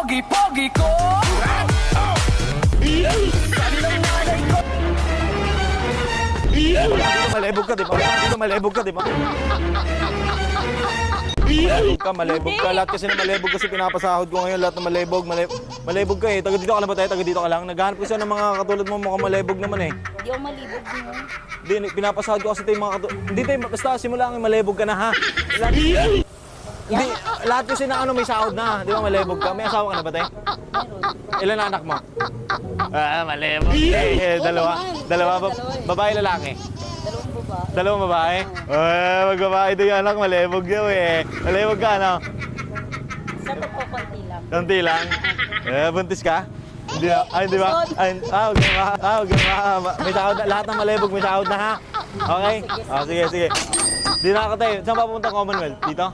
pogi-pogi ko. Sabi ng nanay ko. Dito malebog ka, di ba? Dito malebog ka, di ba? Malebog ka. Lahat kasi na malebog kasi pinapasahod ko ngayon. Lahat na malebog. Malebog ka eh. Taga dito ka lang ba tayo? Taga dito ka lang. Naghahanap ko siya ng mga katulad mo. Mukhang malebog naman eh. Hindi ako malibog mo. Hindi, pinapasahod ko kasi tayo mga katulad. Hindi tayo, basta simula ang malebog ka na ha. Hindi, lahat kasi na ano may sahod na. Di ba malebog ka? May asawa ka na ba tayo? Meron. Ilan na anak mo? Malebog. Dalawa. Dalawa. Babae, lalaki. Dalawang babae. Dalawang babae? Magbabae doon yung anak, malebog daw eh. Malebog ka, ano? Sa pagpapanti lang. Kanti lang? Buntis ka? Hindi na, hindi ba? Huwag na may sahod na, lahat ng malebog may sahod na ha? Okay? Sige. Di na ako tayo. Saan pa pupunta Commonwealth? Dito?